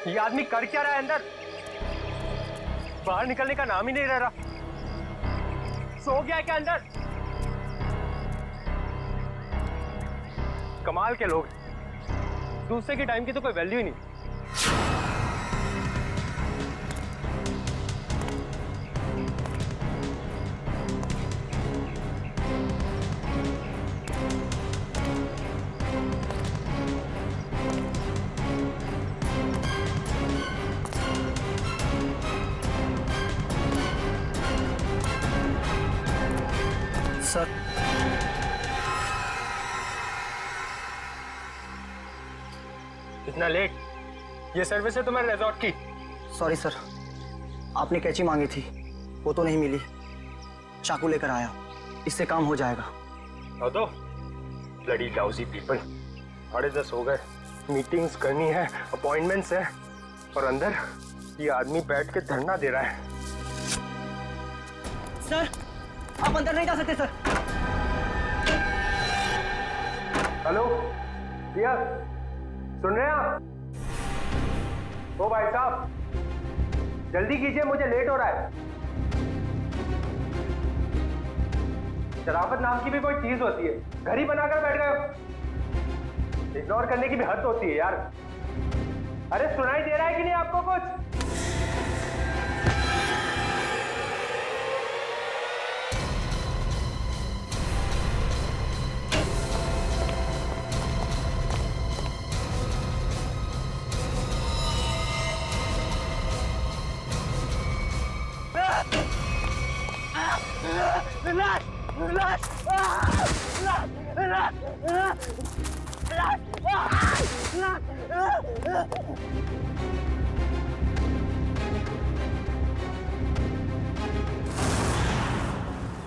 ये आदमी कर क्या रहा है अंदर? बाहर निकलने का नाम ही नहीं ले रहा। सो गया है क्या अंदर? कमाल के लोग, दूसरे के टाइम की तो कोई वैल्यू ही नहीं। सर, इतना लेट? ये सर्विस है तुम्हारे रिजॉर्ट की? सॉरी सर, आपने कैंची मांगी थी, वो तो नहीं मिली। चाकू लेकर आया, इससे काम हो जाएगा। और तो ब्लडी लाउजी पीपल, 10:30 हो गए, मीटिंग्स करनी है, अपॉइंटमेंट्स है, और अंदर ये आदमी बैठ के धरना दे रहा है। सर, आप अंदर नहीं जा सकते सर। हेलो भैया, सुन रहे हैं आप? ओ भाई साहब, जल्दी कीजिए, मुझे लेट हो रहा है। शराफत नाम की भी कोई चीज होती है, घर ही बनाकर बैठ गए हो। इग्नोर करने की भी हद होती है यार। अरे सुनाई दे रहा है कि नहीं आपको कुछ?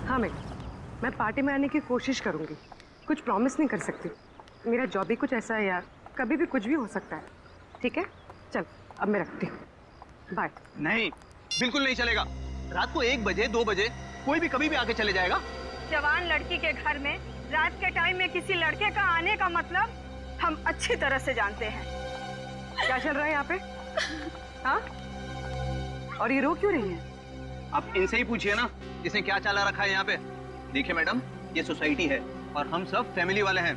हाँ मैं पार्टी में आने की कोशिश करूंगी, कुछ प्रॉमिस नहीं कर सकती। मेरा जॉब ही कुछ ऐसा है यार, कभी भी कुछ भी हो सकता है। ठीक है, चल अब मैं रखती हूँ, बाय। नहीं, बिल्कुल नहीं चलेगा। रात को 1 बजे 2 बजे कोई भी कभी भी आके चले जाएगा। जवान लड़की के घर में रात के टाइम में किसी लड़के का आने का मतलब हम अच्छी तरह से जानते हैं। क्या चल रहा है यहाँ पे? हाँ, और ये रो क्यों रही है? आप इनसे ही पूछिए ना, इसने क्या चाला रखा है यहाँ पे। देखिए मैडम, ये सोसाइटी है और हम सब फैमिली वाले हैं,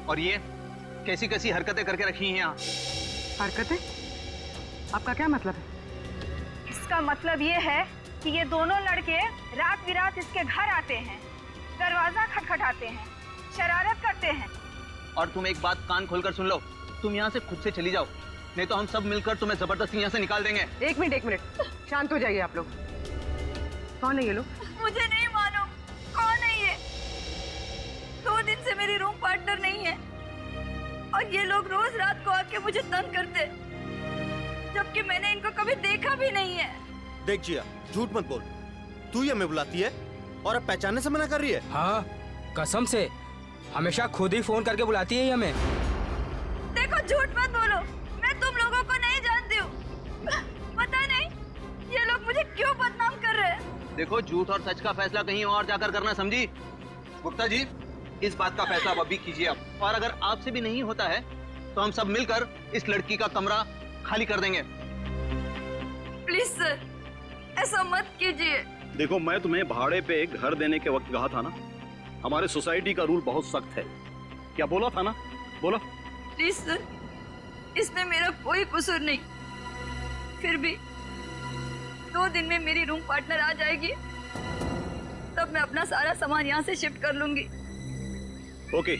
और ये कैसी कैसी हरकतें करके रखी हैं यहाँ। हरकतें? आपका क्या मतलब है? इसका मतलब ये है कि ये दोनों लड़के रात बिरात इसके घर आते हैं, दरवाजा खटखटाते हैं, शरारत करते हैं। और तुम एक बात कान खोलकर सुन लो, तुम यहाँ से खुद से चली जाओ, नहीं तो हम सब मिलकर तुम्हें जबरदस्ती यहाँ से निकाल देंगे। एक मिनट, शांत हो जाइए आप लोग। कौन है ये लोग? मुझे नहीं मालूम कौन है ये। 2 दिन से मेरी रूम पार्टनर नहीं है, और ये लोग रोज रात को आके मुझे तंग करते, जबकि मैंने इनको कभी देखा भी नहीं है। देख जिया, झूठ मत बोल। तू ही हमें बुलाती है और अब पहचानने से मना कर रही है। हाँ, कसम से हमेशा खुद ही फोन करके बुलाती है हमें। देखो, झूठ मत बोलो, मैं तुम लोगों को नहीं जानती हूँ। पता नहीं ये लोग मुझे क्यों बदनाम कर रहे हैं। देखो, झूठ और सच का फैसला कहीं और जाकर करना, समझी? गुप्ता जी, इस बात का फैसला अभी कीजिए आप, और अगर आपसे भी नहीं होता है तो हम सब मिलकर इस लड़की का कमरा खाली कर देंगे। प्लीज सर, ऐसा मत कीजिए। देखो, मैं तुम्हें भाड़े पे घर देने के वक्त कहा था ना, हमारे सोसाइटी का रूल बहुत सख्त है। क्या बोला था ना? बोला। प्लीज सर, इसमें मेरा कोई कसूर नहीं। फिर भी 2 दिन में मेरी रूम पार्टनर आ जाएगी, तब मैं अपना सारा सामान यहाँ से शिफ्ट कर लूंगी। ओके,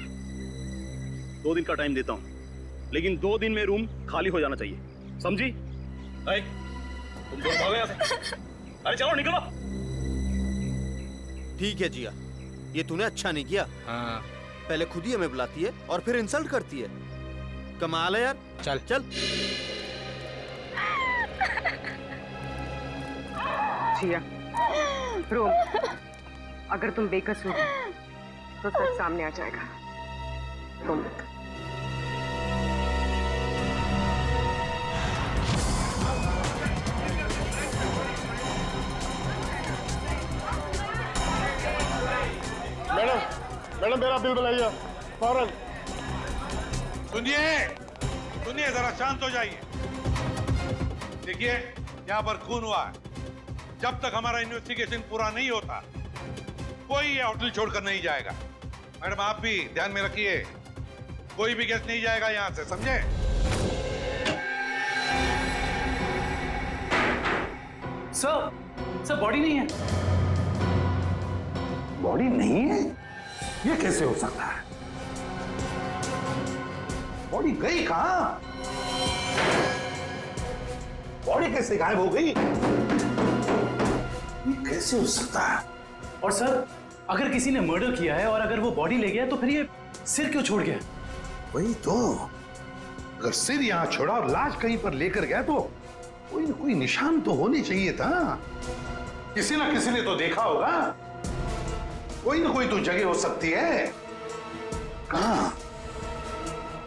2 दिन का टाइम देता हूँ, लेकिन 2 दिन में रूम खाली हो जाना चाहिए, समझी? तुम दोनों भागो यहाँ से। अरे चलो निकलो। ठीक है जिया, ये तूने अच्छा नहीं किया। हाँ। पहले खुद ही हमें बुलाती है और फिर इंसल्ट करती है। कमाल है यार। चल चल। जिया, रोम, अगर तुम बेकसूर हो तो सच सामने आ जाएगा। तुम मैडम मेरा बिल बनाइए फौरन। सुनिए, जरा शांत हो जाइए। देखिए, यहाँ पर खून हुआ है। जब तक हमारा इन्वेस्टिगेशन पूरा नहीं होता, कोई ये होटल छोड़कर नहीं जाएगा। मैडम, आप भी ध्यान में रखिए, कोई भी गेस्ट नहीं जाएगा यहाँ से, समझे? सर बॉडी नहीं है। बॉडी नहीं है? ये कैसे हो सकता है? बॉडी गई कहाँ? बॉडी कैसे गायब हो गई? ये कैसे हो सकता है? और सर, अगर किसी ने मर्डर किया है और अगर वो बॉडी ले गया तो फिर ये सिर क्यों छोड़ गया? वही तो, अगर सिर यहाँ छोड़ा और लाश कहीं पर लेकर गया तो कोई ना कोई निशान तो होने चाहिए था। किसी ना किसी ने तो देखा होगा। कोई ना कोई तो जगह हो सकती है।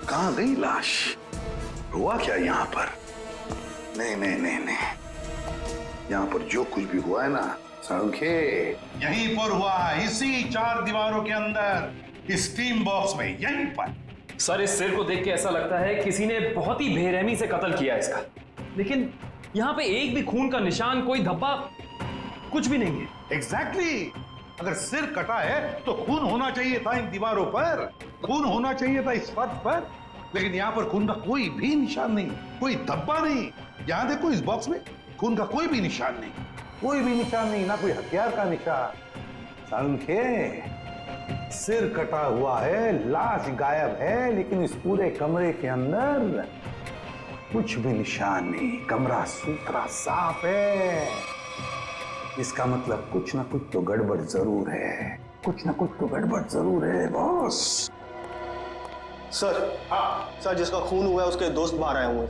कहां गई लाश? हुआ क्या यहाँ पर? नहीं, यहाँ पर जो कुछ भी हुआ है ना साळुंखे, यहीं पर हुआ है, इसी 4 दीवारों के अंदर, इस स्टीम बॉक्स में, यहीं पर। सर, इस सिर को देख के ऐसा लगता है किसी ने बहुत ही बेरहमी से कत्ल किया इसका। लेकिन यहाँ पे एक भी खून का निशान, कोई धब्बा, कुछ भी नहीं है। एग्जैक्टली। अगर सिर कटा है तो खून होना चाहिए था इन दीवारों पर, खून होना चाहिए था इस फर्श पर, लेकिन यहाँ पर खून का कोई भी निशान नहीं, कोई धब्बा नहीं। यहाँ देखो, इस बॉक्स में खून का कोई भी निशान नहीं, कोई भी निशान नहीं, ना कोई हथियार का निशान। साळुंखे, सिर कटा हुआ है, लाश गायब है, लेकिन इस पूरे कमरे के अंदर कुछ भी निशान नहीं, कमरा सुथरा साफ है। इसका मतलब कुछ ना कुछ तो गड़बड़ जरूर है, कुछ ना कुछ तो गड़बड़ जरूर है बॉस। सर, हाँ सर, जिसका खून हुआ है उसके दोस्त बाहर आए हुए।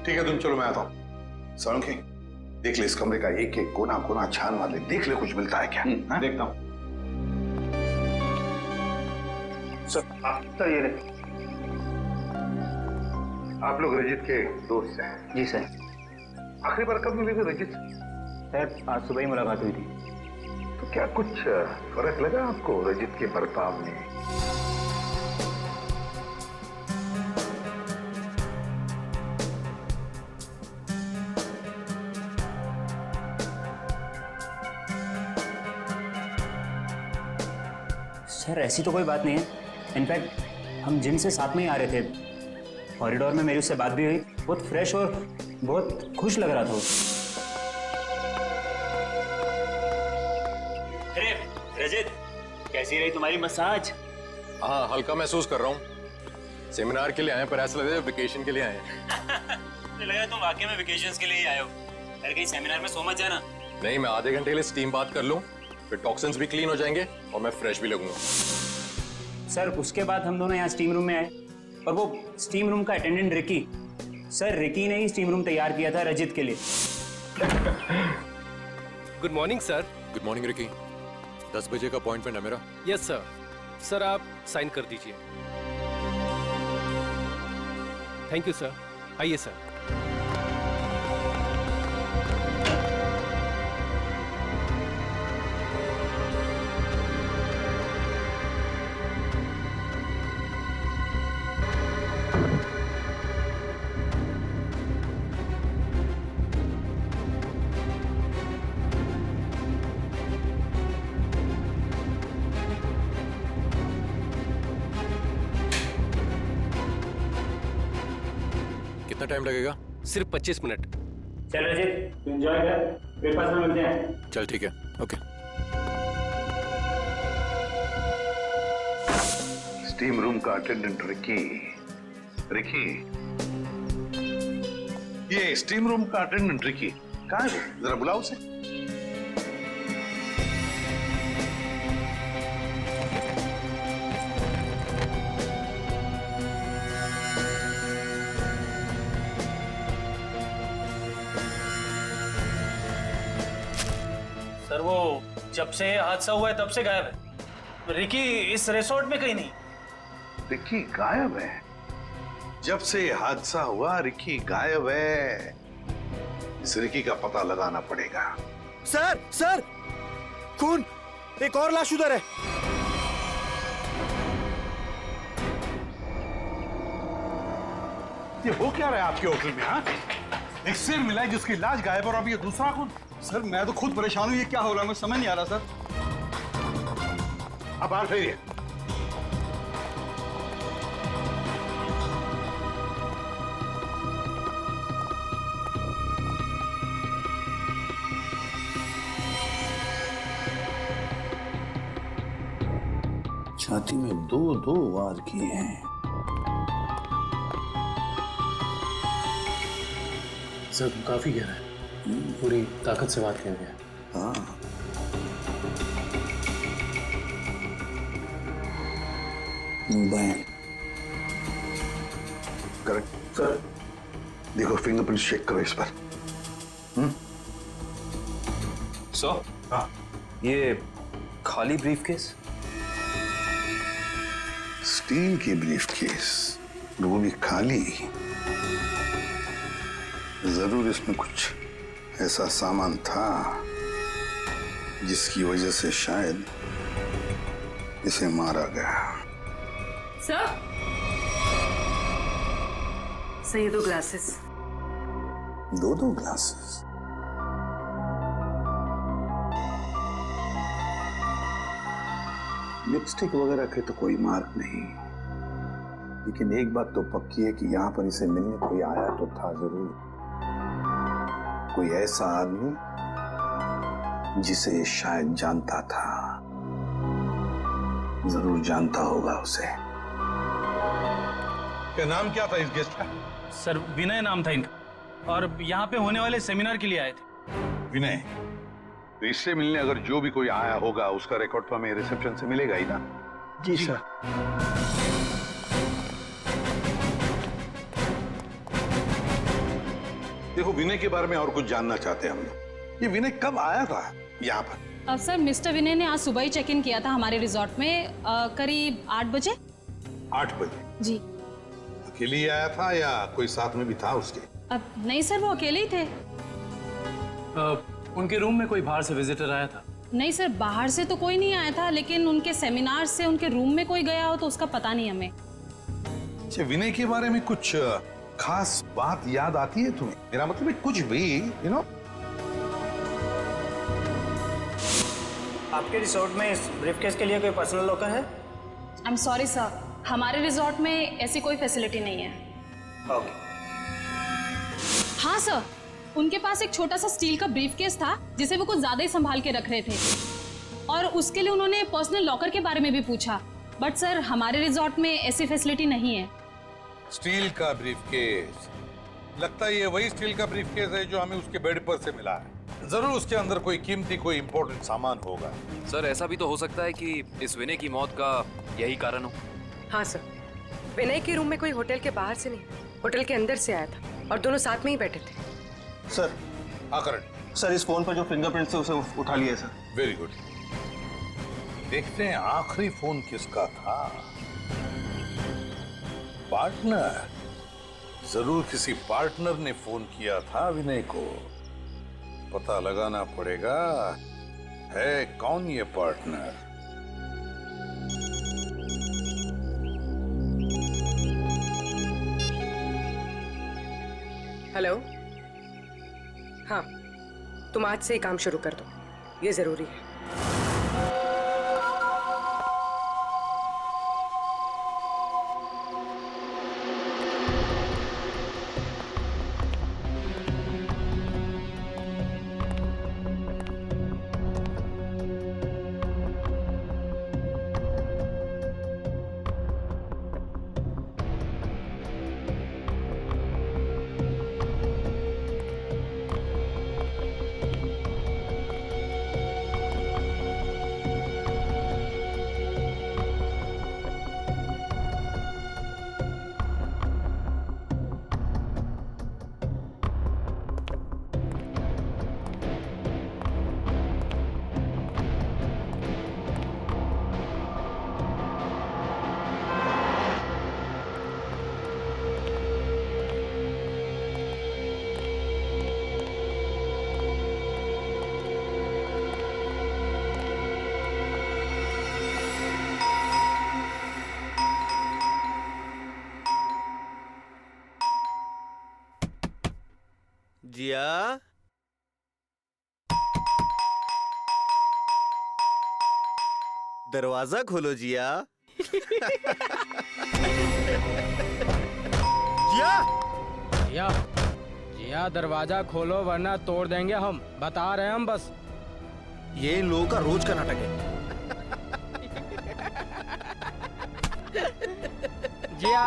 ठीक है, तुम चलो, मैं आता हूँ। साळुंखे, देख ले इस कमरे का एक एक कोना कोना छान मार ले, देख ले कुछ मिलता है क्या। देखता हूँ। सर, ये ले। आप लोग रजित के दोस्त हैं? जी सर। आखिरी बार कब मिले थे रजित? सर, आज सुबह ही मुलाकात हुई थी। तो क्या कुछ फर्क लगा आपको रजित के बर्ताव में? सर, ऐसी तो कोई बात नहीं है। इनफैक्ट हम जिम से साथ में ही आ रहे थे, कॉरिडोर में मेरी उससे बात भी हुई। बहुत फ्रेश और बहुत खुश लग रहा था वो। अरे रजित, कैसी रही तुम्हारी मसाज? हाँ, हल्का महसूस कर रहा हूँ। सेमिनार के लिए आए पर ऐसा लग रहा है वेकेशन के लिए आए हैं। मुझे लगा तुम वाकई में वेकेशंस के लिए ही आए हो। अरे कहीं सेमिनार में सो मत जाना। नहीं, मैं आधे घंटे के लिए स्टीम बात कर लूँ, फिर टॉक्सिन्स भी क्लीन हो जाएंगे और मैं फ्रेश भी लगूंगा। सर, उसके बाद हम दोनों यहाँ स्टीम रूम में आए और वो स्टीम रूम का अटेंडेंट रिकी, सर रिकी ने ही स्टीम रूम तैयार किया था रजित के लिए। Good morning sir. Good morning Ricky. 10 बजे का अपॉइंटमेंट है मेरा। Yes sir. सर, आप साइन कर दीजिए। Thank you sir. आइए सर। कितना टाइम लगेगा? सिर्फ 25 मिनट। चल रजित, तू एंजॉय कर, ब्रेकफास्ट में मिलते हैं। चल ठीक है, ओके। स्टीम रूम का अटेंडेंट रिकी। ये स्टीम रूम का अटेंडेंट रिकी कहाँ है? जरा बुलाओ उसे। सर, वो जब से हादसा हुआ है तब से गायब है। रिकी इस रिसोर्ट में कहीं नहीं। रिकी गायब है? जब से हादसा हुआ रिकी गायब है। इस रिकी का पता लगाना पड़ेगा। सर, खून, एक और लाश उधर है। ये हो क्या रहा है आपके होटल में? हाँ, एक सिर मिला है जिसकी लाज गायब और अब ये दूसरा खून। सर मैं तो खुद परेशान हूँ, ये क्या हो रहा है मुझे समझ नहीं आ रहा सर। अब बाहर फेरिए। छाती में दो दो वार किए हैं। सर काफी गहरा है, पूरी ताकत से वार किया गया। हाँ करेक्ट सर। देखो फिंगरप्रिंट चेक करो इस पर। सर हाँ ये खाली ब्रीफकेस? स्टील की ब्रीफकेस, वो भी खाली। जरूर इसमें कुछ ऐसा सामान था जिसकी वजह से शायद इसे मारा गया। सर ये 2 ग्लासेस। दो ग्लासेस? लिपस्टिक वगैरह के तो कोई मार्क नहीं, लेकिन एक बात तो पक्की है कि यहाँ पर इसे मिलने कोई आया तो था जरूर। कोई ऐसा आदमी जिसे ये शायद जानता था, जरूर जानता होगा उसे। क्या नाम क्या था इस गेस्ट का? सर विनय नाम था इनका, और यहाँ पे होने वाले सेमिनार के लिए आए थे। विनय। तो इससे मिलने अगर जो भी कोई आया होगा उसका रिकॉर्ड तो हमें रिसेप्शन से मिलेगा ही ना? जी सर। देखो विनय के बारे में और कुछ जानना चाहते हैं हम लोग। ये विनय कब आया था यहाँ पर? अब सर मिस्टर विनय ने आज सुबह ही चेक इन किया था हमारे रिजॉर्ट में, करीब 8 बजे। 8 बजे? जी। अकेले ही आया था या कोई साथ में भी था उसके? अब नहीं सर, वो अकेले ही थे। उनके रूम में कोई बाहर से विजिटर आया था? नहीं सर, बाहर से तो कोई नहीं आया था, लेकिन उनके सेमिनार से उनके रूम में कोई गया हो तो उसका पता नहीं हमें। अच्छा, विनय के बारे में कुछ खास बात याद आती है तुम्हें? मेरा मतलब है कुछ भी, यू नो? आपके रिसोर्ट में इस ब्रीफकेस के लिए कोई पर्सनल लॉकर है? आई एम सॉरी सर, हमारे रिजॉर्ट में ऐसी कोई फैसिलिटी नहीं है। ओके। हाँ सर, उनके पास एक छोटा सा स्टील का ब्रीफकेस था जिसे वो कुछ ज्यादा ही संभाल के रख रहे थे, और उसके लिए उन्होंने पर्सनल लॉकर के बारे में भी पूछा, बट सर हमारे रिजॉर्ट में ऐसी फैसिलिटी नहीं है। स्टील का ब्रीफकेस? लगता है ये वही स्टील का ब्रीफकेस है जो हमें उसके बेड पर से मिला है। जरूर उसके अंदर कोई कीमती, कोई इंपॉर्टेंट सामान होगा। सर ऐसा भी तो हो सकता है कि इस विनय की मौत का यही कारण हो। हाँ सर, विनय के रूम में कोई होटल के बाहर से नहीं, होटल के अंदर से आया था, और दोनों साथ में ही बैठे थे। सर। हाँ करण। सर इस फोन पर जो फिंगरप्रिंट थे उसे उठा लिया सर। Very good. देखते हैं आखिरी फोन किसका था। पार्टनर, जरूर किसी पार्टनर ने फोन किया था विनय को। पता लगाना पड़ेगा है कौन ये पार्टनर। हेलो। हाँ, तुम आज से ही काम शुरू कर दो, ये जरूरी है। जिया, दरवाजा खोलो जिया। जिया, जिया, जिया दरवाजा खोलो वरना तोड़ देंगे हम, बता रहे हैं हम बस। ये इन लोगों का रोज का नाटक है। जिया,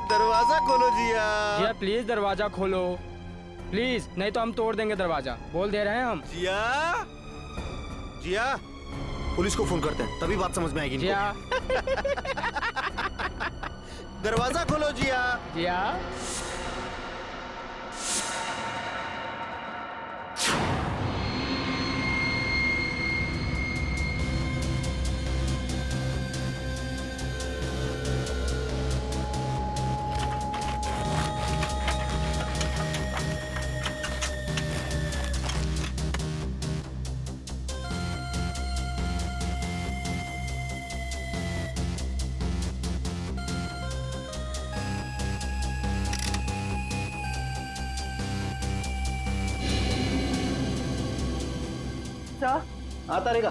दरवाजा खोलो जिया। जिया प्लीज दरवाजा खोलो, प्लीज, नहीं तो हम तोड़ देंगे दरवाजा, बोल दे रहे हैं हम। जिया, जिया, पुलिस को फोन करते हैं, तभी बात समझ में आएगी इनको। जिया, दरवाजा खोलो जिया। जिया, सर, आता रहेगा।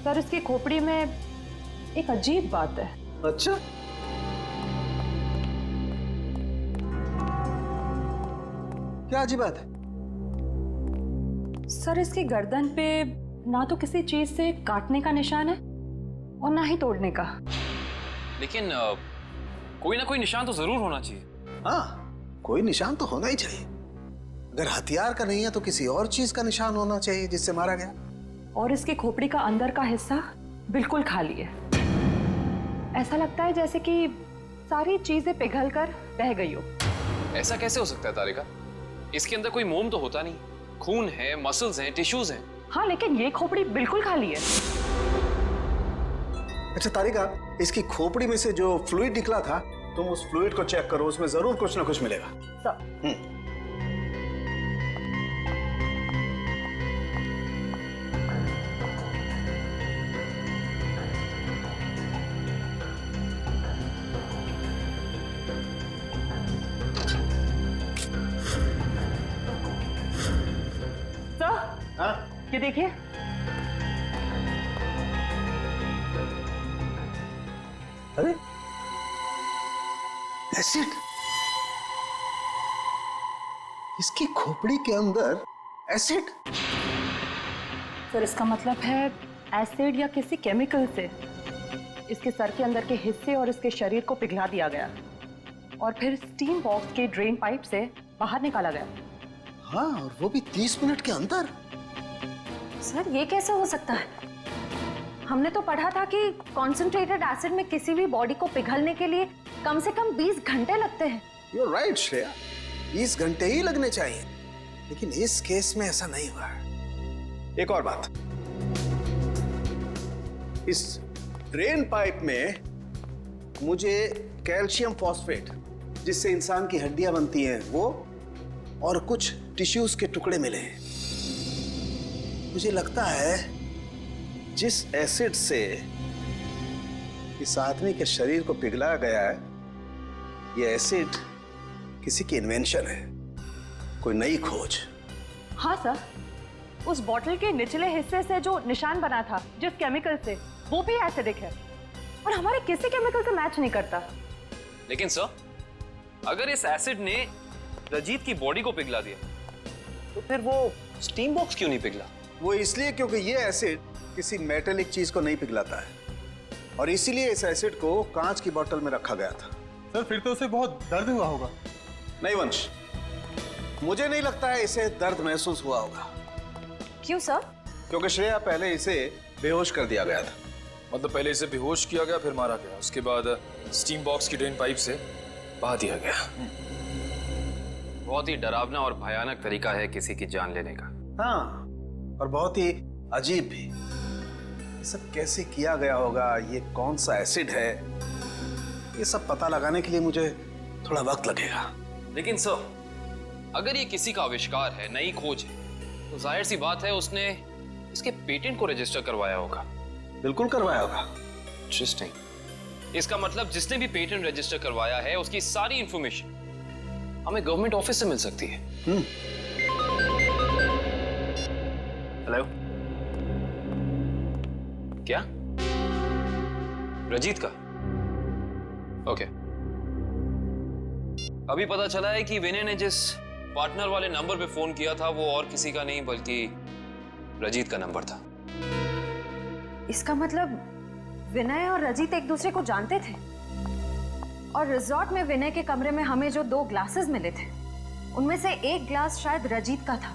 सर इसकी खोपड़ी में एक अजीब बात है। अच्छा, क्या अजीब बात है? सर इसकी गर्दन पे ना तो किसी चीज से काटने का निशान है और ना ही तोड़ने का। लेकिन कोई ना कोई निशान तो जरूर होना चाहिए। हाँ, कोई निशान तो होना ही चाहिए। अगर हथियार का नहीं है तो किसी और चीज का निशान होना चाहिए जिससे मारा गया। और इसकी खोपड़ी का अंदर का हिस्सा बिल्कुल खाली है। ऐसा लगता है जैसे कि सारी चीजें पिघलकर बह गई हो। ऐसा कैसे हो सकता है तारिका? इसके अंदर कोई मोम तो होता नहीं, खून है, मसल्स हैं, टिश्यूज हैं। हाँ, लेकिन ये खोपड़ी बिल्कुल खाली है। अच्छा तारिका, इसकी खोपड़ी में से जो फ्लूइड निकला था, तुम उस फ्लूइड को चेक करो, उसमें जरूर कुछ ना कुछ मिलेगा। सर, ये देखिए, अरे एसिड, इसकी खोपड़ी के अंदर एसिड। सर इसका मतलब है एसिड या किसी केमिकल से इसके सर के अंदर के हिस्से और इसके शरीर को पिघला दिया गया और फिर स्टीम बॉक्स के ड्रेन पाइप से बाहर निकाला गया। हाँ, और वो भी 30 मिनट के अंदर। सर ये कैसे हो सकता है? हमने तो पढ़ा था कि कॉन्सेंट्रेटेड एसिड में किसी भी बॉडी को पिघलने के लिए कम से कम 20 घंटे लगते हैं। You're right, श्रेया, 20 घंटे ही लगने चाहिए, लेकिन इस केस में ऐसा नहीं हुआ। एक और बात, इस ड्रेन पाइप में मुझे कैल्शियम फॉस्फेट, जिससे इंसान की हड्डियां बनती हैं, वो और कुछ टिश्यूज के टुकड़े मिले हैं। मुझे लगता है जिस एसिड से इस आदमी के शरीर को पिघलाया गया है, यह एसिड किसी की इन्वेंशन है, कोई नई खोज। हाँ सर, उस बॉटल के निचले हिस्से से जो निशान बना था जिस केमिकल से, वो भी एसिडिक है और हमारे किसी केमिकल से मैच नहीं करता। लेकिन सर, अगर इस एसिड ने रजीत की बॉडी को पिघला दिया तो फिर वो स्टीम बॉक्स क्यों नहीं पिघला? वो इसलिए क्योंकि ये एसिड किसी मेटेलिक चीज को नहीं पिघलाता है, और इसीलिए इस एसिड को कांच की बोतल में रखा गया था। सर फिर तो उसे बहुत दर्द हुआ होगा। नहीं वंश, मुझे नहीं लगता है इसे दर्द महसूस हुआ होगा। क्यों सर? क्योंकि श्रेया पहले इसे बेहोश कर दिया गया था। मतलब पहले इसे बेहोश किया गया, फिर मारा गया, उसके बाद स्टीम बॉक्स की ड्रेन पाइप से बहा दिया गया। बहुत ही डरावना और भयानक तरीका है किसी की जान लेने का। हाँ, और बहुत ही अजीब भी। ये सब कैसे किया गया होगा, ये कौन सा एसिड है, ये सब पता लगाने के लिए मुझे थोड़ा वक्त लगेगा। लेकिन सर, अगर ये किसी का आविष्कार है, नई खोज है, तो जाहिर सी बात है उसने इसके पेटेंट को रजिस्टर करवाया होगा। बिल्कुल करवाया होगा। इंटरेस्टिंग। इसका मतलब जिसने भी पेटेंट रजिस्टर करवाया है उसकी सारी इंफॉर्मेशन हमें गवर्नमेंट ऑफिस से मिल सकती है। हेलो, क्या? रजीत का? ओके। अभी पता चला है कि विनय ने जिस पार्टनर वाले नंबर पे फोन किया था वो और किसी का नहीं बल्कि रजीत का नंबर था। इसका मतलब विनय और रजीत एक दूसरे को जानते थे और रिजॉर्ट में विनय के कमरे में हमें जो 2 ग्लासेस मिले थे उनमें से एक ग्लास शायद रजीत का था।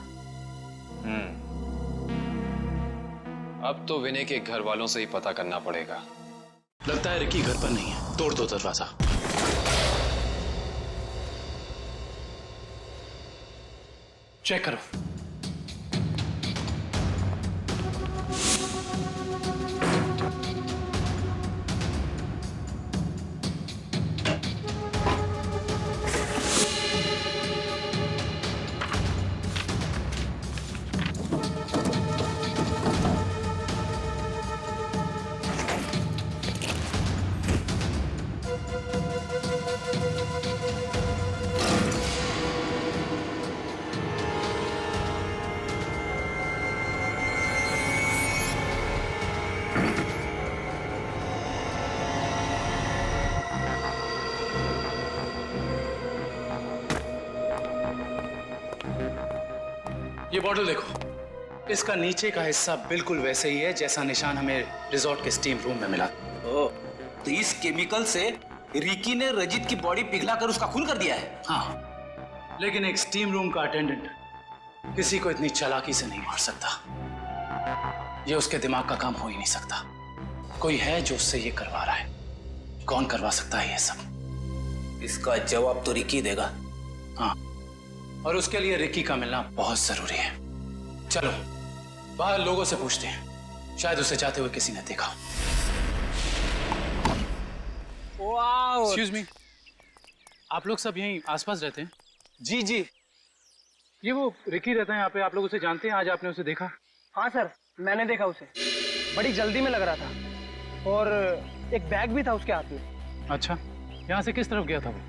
अब तो विनय के घर वालों से ही पता करना पड़ेगा। लगता है रिकी घर पर नहीं है, तोड़ दो दरवाजा। चेक करो। ये बॉटल देखो, इसका नीचे का हिस्सा बिल्कुल वैसे ही है जैसा निशान हमें रिजॉर्ट के स्टीम रूम में मिला। ओह, तो इस केमिकल से रिकी ने रजीत की बॉडी पिघलाकर उसका खून कर दिया है। हाँ, लेकिन एक स्टीम रूम का अटेंडेंट किसी को इतनी चालाकी से नहीं मार सकता। ये उसके दिमाग का काम हो ही नहीं सकता। कोई है जो उससे ये करवा रहा है। कौन करवा सकता है ये सब? इसका जवाब तो रिकी देगा। हाँ, और उसके लिए रिकी का मिलना बहुत जरूरी है। चलो बाहर लोगों से पूछते हैं, शायद उसे जाते हुए किसी ने देखा। एक्सक्यूज मी, आप लोग सब यहीं आसपास रहते हैं? जी जी। ये वो रिकी रहता है यहाँ पे, आप लोग उसे जानते हैं? आज आपने उसे देखा? हाँ सर, मैंने देखा उसे। बड़ी जल्दी में लग रहा था और एक बैग भी था उसके हाथ में। अच्छा, यहाँ से किस तरफ गया था वो?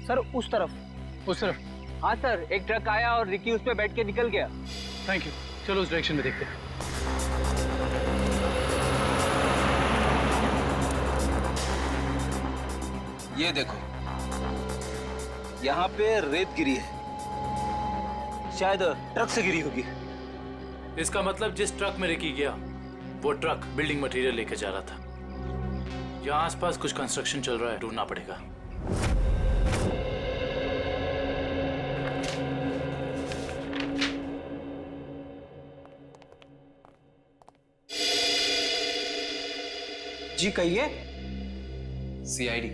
सर उस तरफ। उस तरफ? हाँ सर, एक ट्रक आया और रिकी उस पे बैठ के निकल गया। थैंक यू, चलो उस डायरेक्शन में देखते हैं। ये देखो, यहाँ पे रेत गिरी है, शायद ट्रक से गिरी होगी। इसका मतलब जिस ट्रक में रिकी गया वो ट्रक बिल्डिंग मटेरियल लेके जा रहा था। यहाँ आसपास कुछ कंस्ट्रक्शन चल रहा है, ढूंढना पड़ेगा। जी कहिए। सीआईडी।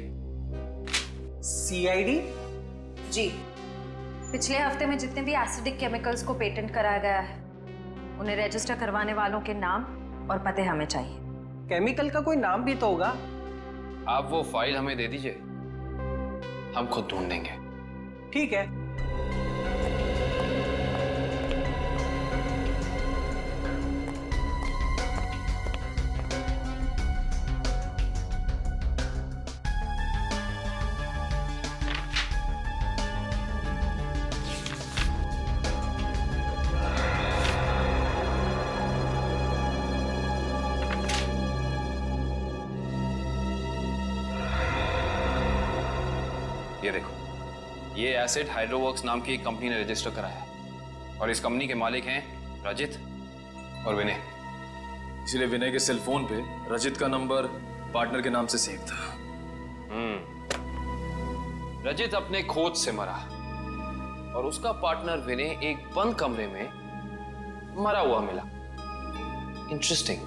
सीआईडी? जी, पिछले हफ्ते में जितने भी एसिडिक केमिकल्स को पेटेंट कराया गया है उन्हें रजिस्टर करवाने वालों के नाम और पते हमें चाहिए। केमिकल का कोई नाम भी तो होगा। आप वो फाइल हमें दे दीजिए, हम खुद ढूंढ देंगे। ठीक है। ये देखो, ये एसिड हाइड्रोवर्क्स नाम की एक कंपनी ने रजिस्टर कराया है और इस कंपनी के मालिक हैं रजित और विनय। इसलिए विनय के सेल फोन पे रजित का नंबर पार्टनर के नाम से सेव था। रजित अपने खोज से मरा और उसका पार्टनर विनय एक बंद कमरे में मरा हुआ मिला। इंटरेस्टिंग।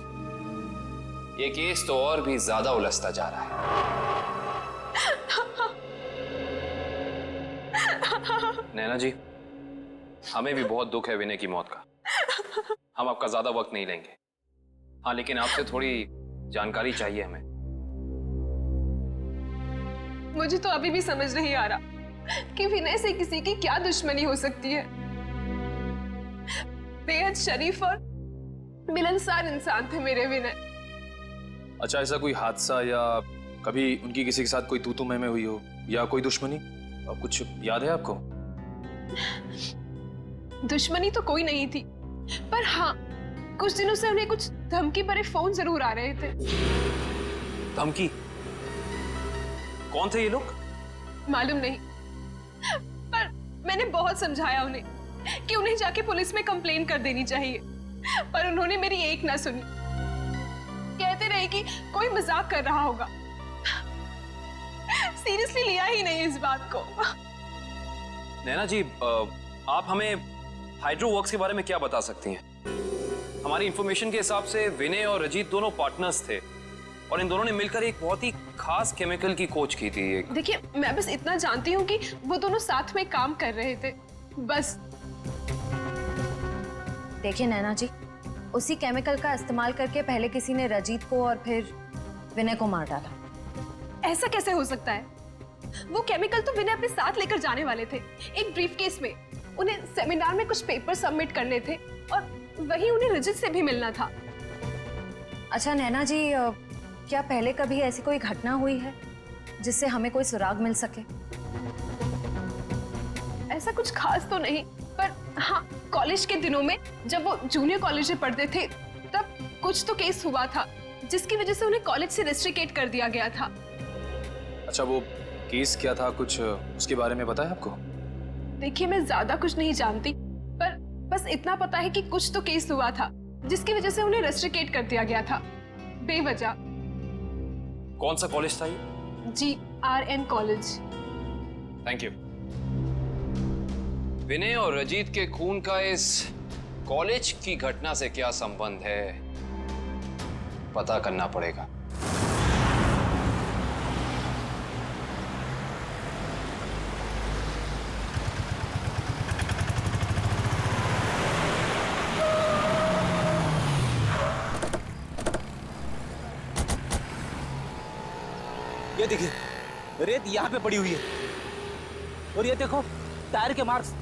ये केस तो और भी ज्यादा उलझता जा रहा है। नैना जी, हमें भी बहुत दुख है विनय की मौत का। हम आपका ज्यादा वक्त नहीं लेंगे। हाँ, लेकिन आपसे थोड़ी जानकारी चाहिए हमें। मुझे तो अभी भी समझ नहीं आ रहा कि विनय से किसी की क्या दुश्मनी हो सकती है। बेहद शरीफ और मिलनसार इंसान थे मेरे विनय। अच्छा, ऐसा कोई हादसा या कभी उनकी किसी के साथ कोई तू-तू मैं-मैं हुई हो या कोई दुश्मनी? अब कुछ याद है आपको? दुश्मनी तो कोई नहीं थी, पर हाँ, कुछ दिनों से उन्हें कुछ धमकी भरे फोन जरूर आ रहे थे। धमकी? कौन थे ये लोग? मालूम नहीं, पर मैंने बहुत समझाया उन्हें कि उन्हें जाके पुलिस में कंप्लेन कर देनी चाहिए, पर उन्होंने मेरी एक ना सुनी। कहते रहे कि कोई मजाक कर रहा होगा, सीरियसली लिया ही नहीं इस बात को। नैना जी, आप हमें हाइड्रो वर्क्स के बारे में क्या बता सकती हैं? हमारी इंफॉर्मेशन के हिसाब से विनय और अजीत दोनों पार्टनर्स थे और इन दोनों ने मिलकर एक बहुत ही खास केमिकल की खोज की थी। देखिए, मैं बस इतना जानती हूँ कि वो दोनों साथ में काम कर रहे थे, बस। देखिए नैना जी, उसी केमिकल का इस्तेमाल करके पहले किसी ने रजीत को और फिर विनय को मार डाला। ऐसा कैसे हो सकता है? वो केमिकल तो विनय अपने साथ लेकर जाने वाले थे, एक ब्रीफकेस में। उन्हें सेमिनार में कुछ पेपर सबमिट करने थे और वहीं उन्हें रजित से भी मिलना था। अच्छा नैना जी, क्या पहले कभी ऐसी कोई घटना हुई है जिससे हमें कोई सुराग मिल सके? ऐसा कुछ खास तो नहीं, पर हाँ, कॉलेज के दिनों में जब वो जूनियर कॉलेज में पढ़ते थे तब कुछ तो केस हुआ था जिसकी वजह से उन्हें कॉलेज से रेस्ट्रिकेट कर दिया गया था। अच्छा, वो केस क्या था, कुछ उसके बारे में पता है आपको? देखिए, मैं ज्यादा कुछ नहीं जानती, पर बस इतना पता है कि कुछ तो केस हुआ था जिसकी वजह से उन्हें रेस्ट्रिकेट कर दिया गया था बेवजह। कौन सा कॉलेज था ये? GRN college. Thank you. Vinay और रजीत के खून का इस कॉलेज की घटना से क्या संबंध है, पता करना पड़ेगा। ये देखिए, रेत यहाँ पे पड़ी हुई है और ये देखो टायर के मार्क्स।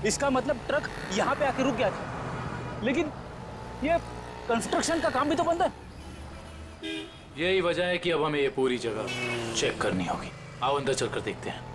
इसका मतलब ट्रक यहाँ पे आके रुक गया था, लेकिन ये कंस्ट्रक्शन का काम भी तो बंद है। यही वजह है कि अब हमें ये पूरी जगह चेक करनी होगी। आओ अंदर चलकर देखते हैं।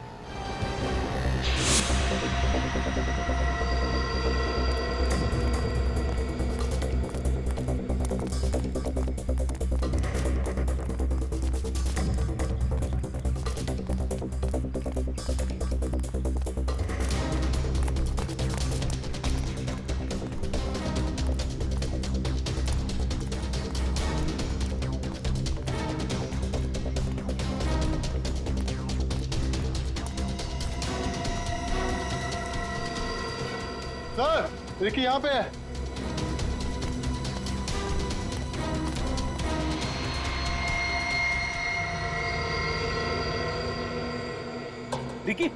सर, रिकी यहाँ पे है। रिकी,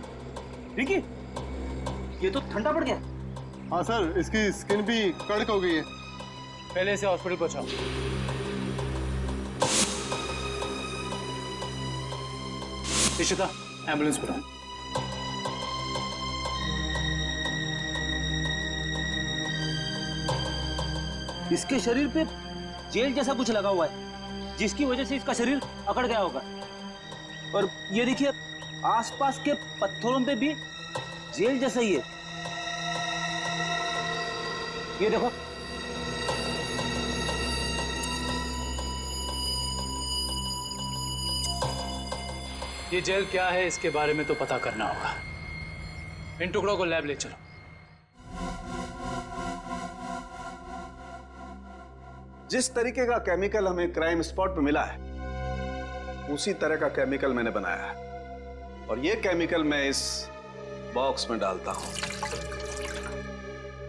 रिकी, ये तो ठंडा पड़ गया। हाँ सर, इसकी स्किन भी कड़क हो गई है। पहले से हॉस्पिटल पहुंचाओ। इशिता, एम्बुलेंस बुलाओ। इसके शरीर पे जेल जैसा कुछ लगा हुआ है, जिसकी वजह से इसका शरीर अकड़ गया होगा। और ये देखिए, आसपास के पत्थरों पे भी जेल जैसा ही है। ये देखो, ये जेल क्या है इसके बारे में तो पता करना होगा। इन टुकड़ों को लैब ले चलो। जिस तरीके का केमिकल हमें क्राइम स्पॉट पे मिला है, उसी तरह का केमिकल मैंने बनाया है और ये केमिकल मैं इस बॉक्स में डालता हूं।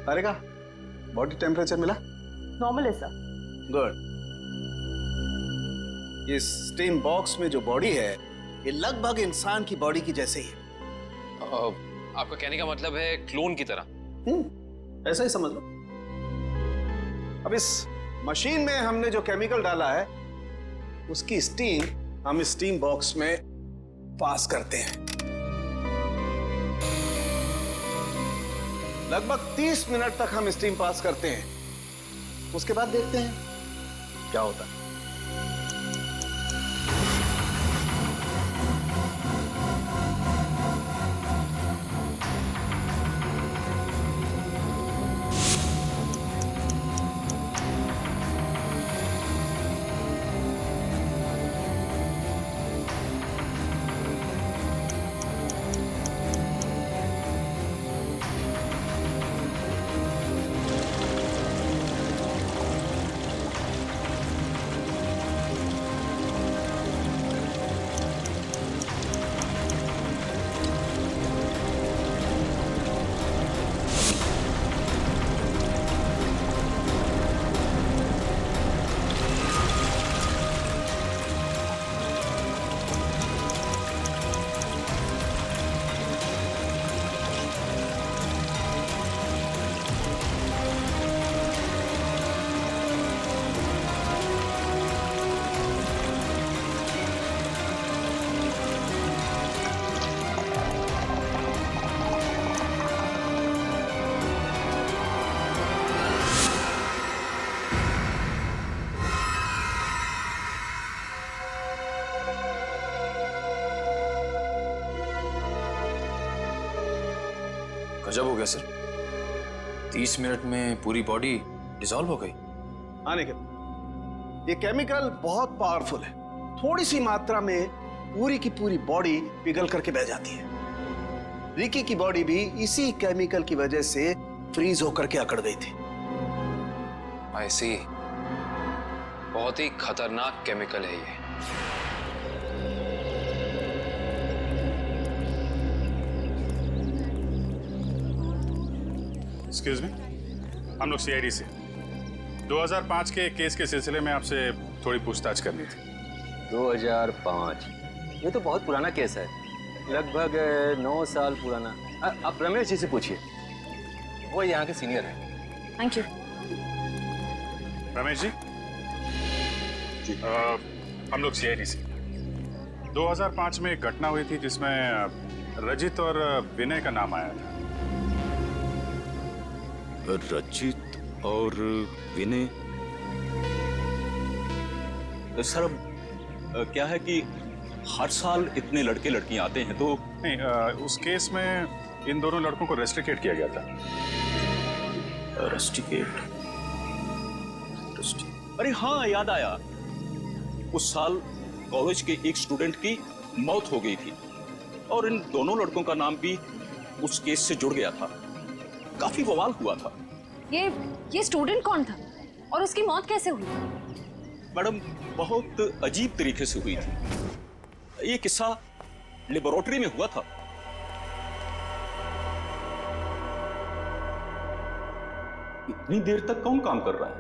अरे का बॉडी टेम्परेचर मिला? नॉर्मल है सर। गुड। इस स्टीम बॉक्स में जो बॉडी है, ये लगभग इंसान की बॉडी की जैसे ही है। आपका कहने का मतलब है क्लोन की तरह? ऐसा ही समझ लो। अब इस मशीन में हमने जो केमिकल डाला है, उसकी स्टीम हम इस स्टीम बॉक्स में पास करते हैं। लगभग 30 मिनट तक हम स्टीम पास करते हैं। उसके बाद देखते हैं क्या होता है। गजब हो गया सर, 30 मिनट में पूरी बॉडी डिसॉल्व हो गई। हाँ निखिल, ये केमिकल बहुत पावरफुल है। थोड़ी सी मात्रा में पूरी की पूरी बॉडी पिघल करके बह जाती है। रिकी की बॉडी भी इसी केमिकल की वजह से फ्रीज होकर के अकड़ गई थी। आई सी, बहुत ही खतरनाक केमिकल है ये। एक्सक्यूज मी, हम लोग सीआईडी से 2005 के केस के सिलसिले में आपसे थोड़ी पूछताछ करनी थी। 2005? ये तो बहुत पुराना केस है, लगभग 9 साल पुराना। आप रमेश जी से पूछिए, वो यहाँ के सीनियर हैं। Thank you. रमेश जी, हम लोग सीआईडी से 2005 में एक घटना हुई थी जिसमें रजित और विनय का नाम आया था। रजित और विनय? सर क्या है कि हर साल इतने लड़के लड़कियां आते हैं तो नहीं, उस केस में इन दोनों लड़कों को रेस्ट्रिकेट किया गया था। रेस्ट्रिकेट? अरे हाँ, याद आया, उस साल कॉलेज के एक स्टूडेंट की मौत हो गई थी और इन दोनों लड़कों का नाम भी उस केस से जुड़ गया था। काफी बवाल हुआ था। ये स्टूडेंट कौन था और उसकी मौत कैसे हुई? मैडम, बहुत अजीब तरीके से हुई थी। ये किस्सा लेबोरेटरी में हुआ था। इतनी देर तक कौन काम कर रहा है?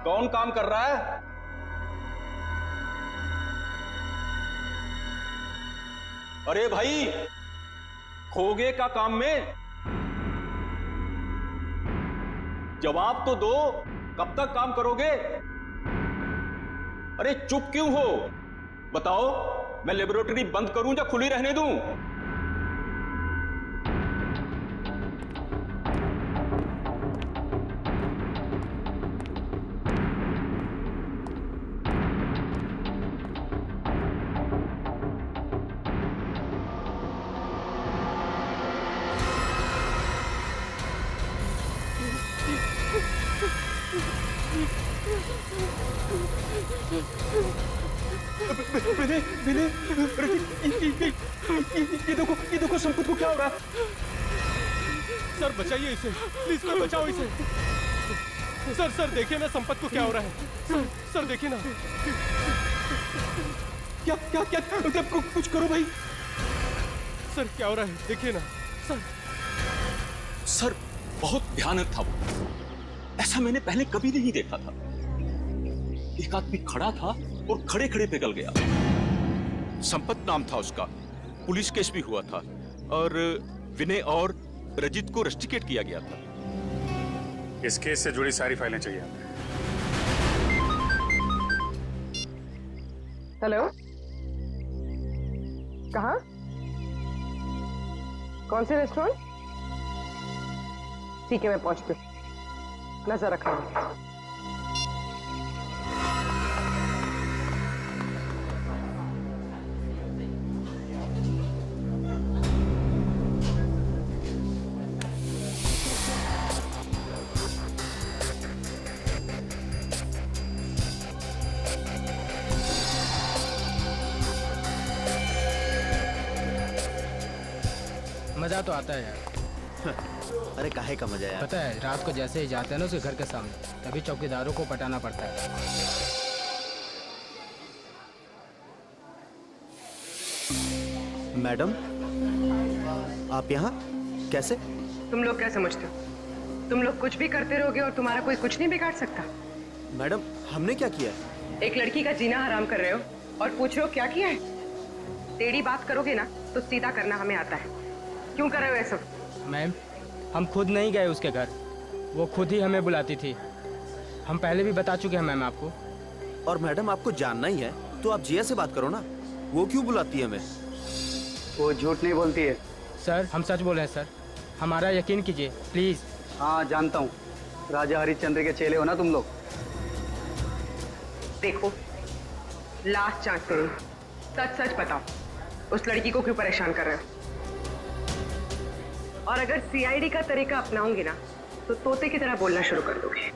कौन काम कर रहा है? अरे भाई, खोगे का काम में जवाब तो दो, कब तक काम करोगे? अरे चुप क्यों हो? बताओ, मैं लेबोरेटरी बंद करूं या खुली रहने दूं? ये देखो संपत को क्या हो रहा है? सर बचाइए इसे, प्लीज सर बचाओ इसे। सर देखिए ना संपत को क्या हो रहा है। सर देखिए ना। क्या कुछ करो भाई। सर क्या हो रहा है, देखिए ना सर बहुत भयानक था वो। ऐसा मैंने पहले कभी नहीं देखा था। एक आदमी खड़ा था और खड़े खड़े पिघल गया। संपत नाम था उसका, पुलिस केस भी हुआ था और विनय और रजित को रेस्ट्रिकेट किया गया था। इस केस से जुड़ी सारी फाइलें चाहिए। हेलो, कहाँ? कौन से रेस्टोरेंट? ठीक है, मैं पहुंचती हूँ, नजर रखना। मजा तो आता है यार। अरे काहे का मजा यार? पता है, रात को जैसे ही जाते हैं ना उसके घर के सामने, तभी चौकीदारों को पटाना पड़ता है। मैडम, आप यहाँ कैसे? तुम लोग क्या समझते हो? तुम लोग कुछ भी करते रहोगे और तुम्हारा कोई कुछ नहीं बिगाड़ सकता। मैडम, हमने क्या किया? एक लड़की का जीना हराम कर रहे हो और पूछ रहे हो क्या किया है? टेढ़ी बात करोगे ना तो सीधा करना हमें आता है। क्यों कर रहे हो ऐसा? मैम, हम खुद नहीं गए उसके घर, वो खुद ही हमें बुलाती थी। हम पहले भी बता चुके हैं मैम आपको। और मैडम, आपको जानना ही है तो आप जिया से बात करो ना, वो क्यों बुलाती है हमें? वो झूठ नहीं बोलती है। सर हम सच बोल रहे हैं सर, हमारा यकीन कीजिए प्लीज। हाँ जानता हूँ, राजा हरिश्चंद्र के चेले हो ना तुम लोग। देखो, लास्ट चांस करो, सच सच बताओ, उस लड़की को क्यों परेशान कर रहे हो? और अगर सीआईडी का तरीका अपनाऊंगी ना तो तोते की तरह बोलना शुरू कर दोगे।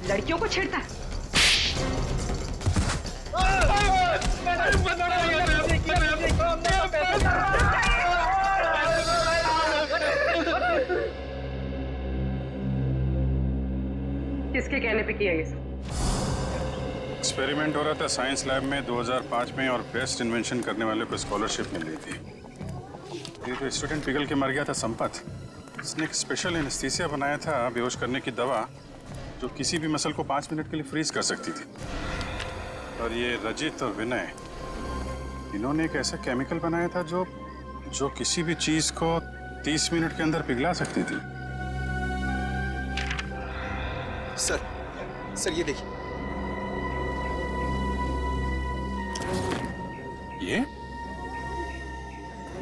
लड़कियों को छेड़ता है। किसके कहने पे किया ये सब? एक्सपेरिमेंट हो रहा था साइंस लैब में 2005 में और बेस्ट इन्वेंशन करने वाले को स्कॉलरशिप मिल रही थी। ये तो स्टूडेंट पिघल के मर गया था संपत। इसने एक स्पेशल एनेस्थीसिया बनाया था बेहोश करने की दवा जो किसी भी मसल को 5 मिनट के लिए फ्रीज कर सकती थी। और ये रजित और विनय इन्होंने एक ऐसा केमिकल बनाया था जो किसी भी चीज को 30 मिनट के अंदर पिघला सकती थी। सर ये देखिए।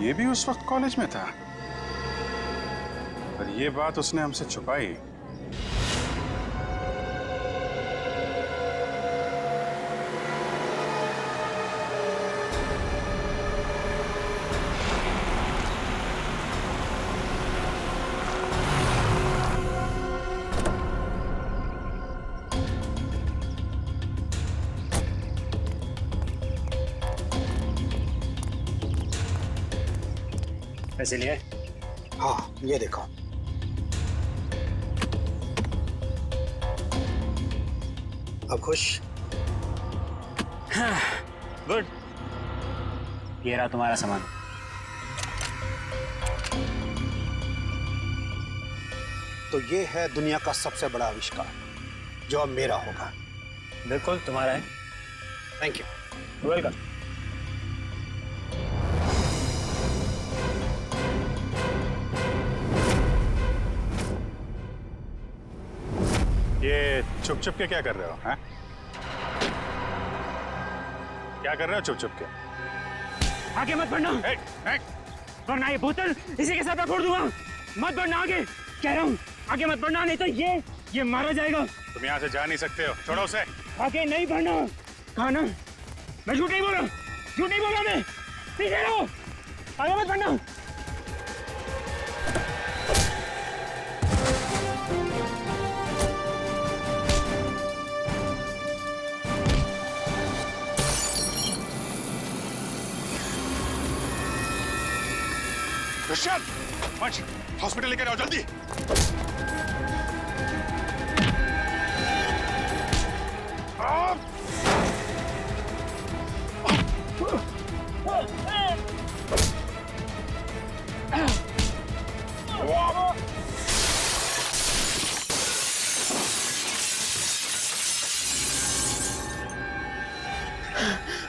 ये भी उस वक्त कॉलेज में था पर ये बात उसने हमसे छुपाई। पैसे लिए? हाँ, ये देखो। अब खुश? गुड। ये रहा तुम्हारा सामान। तो ये है दुनिया का सबसे बड़ा आविष्कार जो अब मेरा होगा। बिल्कुल तुम्हारा है। Thank you. वेलकम। ये छुप छुप के क्या कर रहे हो? हैं? क्या कर रहे हो छुप छुप के? आगे मत बढ़ना। वरना ये बोतल इसी के साथ मैं फोड़ दूंगा। मत बढ़ना आगे, कह रहा हूँ। आगे मत बढ़ना, नहीं तो ये मारा जाएगा। तुम यहाँ से जा नहीं सकते हो, छोड़ो उसे। आगे नहीं बढ़ना। कहा ना, मैं झूठ नहीं बोला मैं। पीछे रहो, आगे मत बढ़ना। हॉस्पिटल लेकर आओ जल्दी।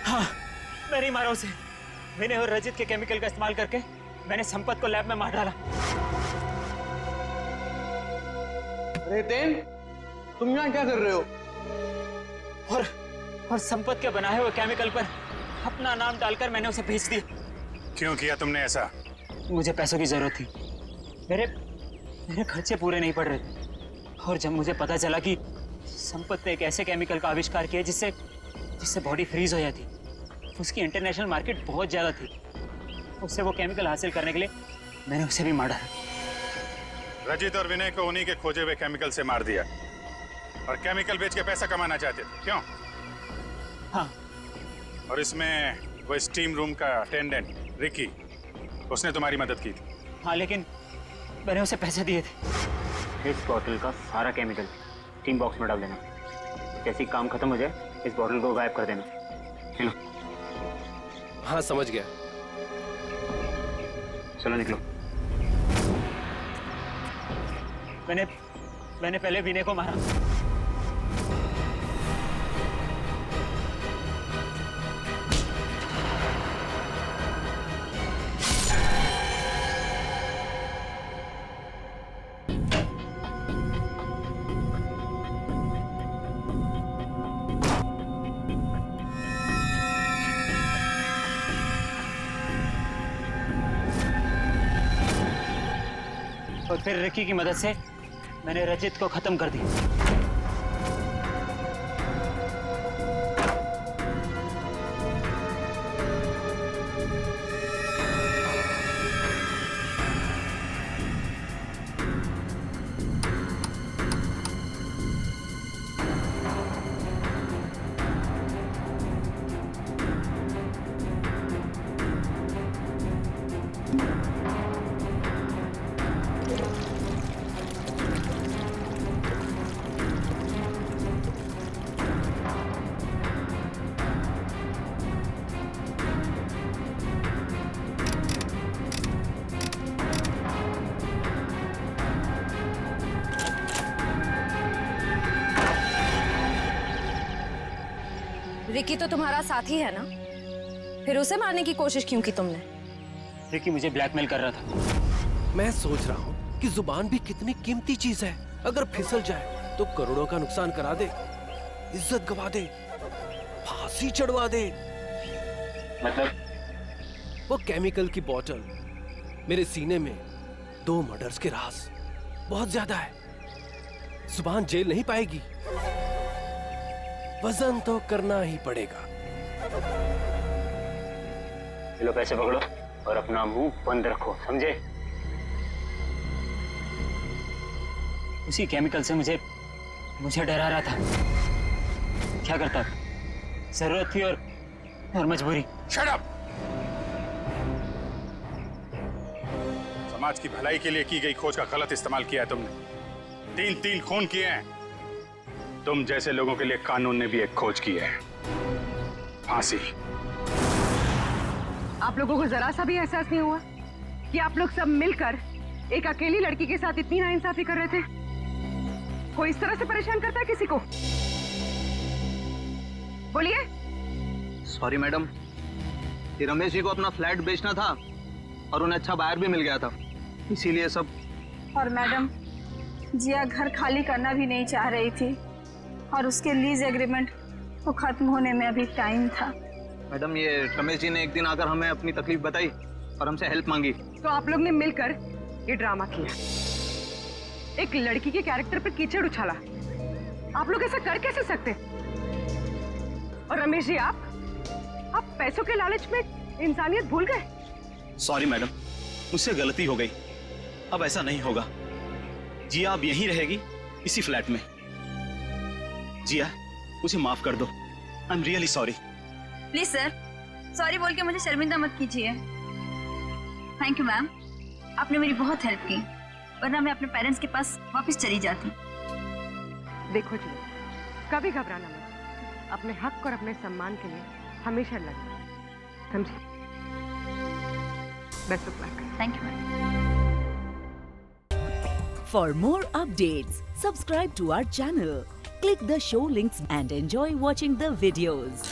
हाँ, मैं नहीं मारा उसे। विनय और रजित के केमिकल का इस्तेमाल करके मैंने संपत को लैब में मार डाला। रेतेन, तुम यहाँ क्या कर रहे हो? और संपत के बनाए हुए केमिकल पर अपना नाम डालकर मैंने उसे भेज दिया। क्यों किया तुमने ऐसा? मुझे पैसों की जरूरत थी। मेरे खर्चे पूरे नहीं पड़ रहे थे। और जब मुझे पता चला कि संपत ने एक ऐसे केमिकल का आविष्कार किया जिससे बॉडी फ्रीज हो जाती, उसकी इंटरनेशनल मार्केट बहुत ज्यादा थी। उससे वो केमिकल हासिल करने के लिए मैंने उसे भी मार डाला। रजित और विनय को उन्हीं के खोजे हुए केमिकल से मार दिया और केमिकल बेच के पैसा कमाना चाहते थे, क्यों? हाँ। और इसमें वो स्टीम रूम का अटेंडेंट रिकी, उसने तुम्हारी मदद की थी। हाँ, लेकिन मैंने उसे पैसे दिए थे। इस बॉटल का सारा केमिकल टीम बॉक्स में डाल देना। जैसे ही काम खत्म हो जाए इस बॉटल को गायब कर देना। चलो। हाँ, समझ गया। चलो निकलो। मैंने पहले विनय को मारा। और फिर रिकी की मदद से मैंने रजित को खत्म कर दिया। रिकी तो तुम्हारा साथी है ना, फिर उसे मारने की कोशिश क्यों की तुमने? रिकी मुझे ब्लैकमेल कर रहा था। मैं सोच रहा हूँ कि जुबान भी कितनी कीमती चीज है, अगर फिसल जाए तो करोड़ों का नुकसान करा दे, इज्जत गवा दे, फांसी चढ़वा दे। मतलब वो केमिकल की बोतल मेरे सीने में 2 मर्डर्स के राज बहुत ज्यादा है। जुबान जेल नहीं पाएगी, वजन तो करना ही पड़ेगा। लो पैसे पकड़ो और अपना मुंह बंद रखो, समझे? उसी केमिकल से मुझे डरा रहा था। क्या करता? जरूरत थी और मजबूरी। Shut up! समाज की भलाई के लिए की गई खोज का गलत इस्तेमाल किया है तुमने। 3 खून किए हैं। तुम जैसे लोगों के लिए कानून ने भी एक खोज की है, फांसी। आप लोगों को जरा सा भी एहसास नहीं हुआ कि आप लोग सब मिलकर एक अकेली लड़की के साथ इतनी नाइंसाफी कर रहे थे? कोई इस तरह से परेशान करता है किसी को? बोलिए। सॉरी मैडम, ये रमेश जी को अपना फ्लैट बेचना था और उन्हें अच्छा बायर भी मिल गया था, इसीलिए सब। और मैडम, जिया घर खाली करना भी नहीं चाह रही थी और उसके लीज एग्रीमेंट को खत्म होने में अभी टाइम था। मैडम, ये रमेश जी ने एक दिन आकर हमें अपनी तकलीफ बताई और हमसे हेल्प मांगी। तो आप लोग ने मिलकर ये ड्रामा किया, एक लड़की के कैरेक्टर पर कीचड़ उछाला। आप लोग ऐसा कर कैसे सकते? और रमेश जी, आप पैसों के लालच में इंसानियत भूल गए। सॉरी मैडम, मुझसे गलती हो गई, अब ऐसा नहीं होगा। जिया अब यहीं रहेगी, इसी फ्लैट में। जिया, मुझे माफ कर दो। I am really sorry. Please sir, sorry बोल के मुझे शर्मिंदा मत कीजिए। थैंक यू मैम, आपने मेरी बहुत हेल्प की, वरना मैं अपने पेरेंट्स के पास वापस चली जाती। देखो जी, कभी घबराना मत। अपने हक और अपने सम्मान के लिए हमेशा लड़ना, समझे? Best of luck. Thank you ma'am. For more updates, subscribe to our channel, click the show links and enjoy watching the videos.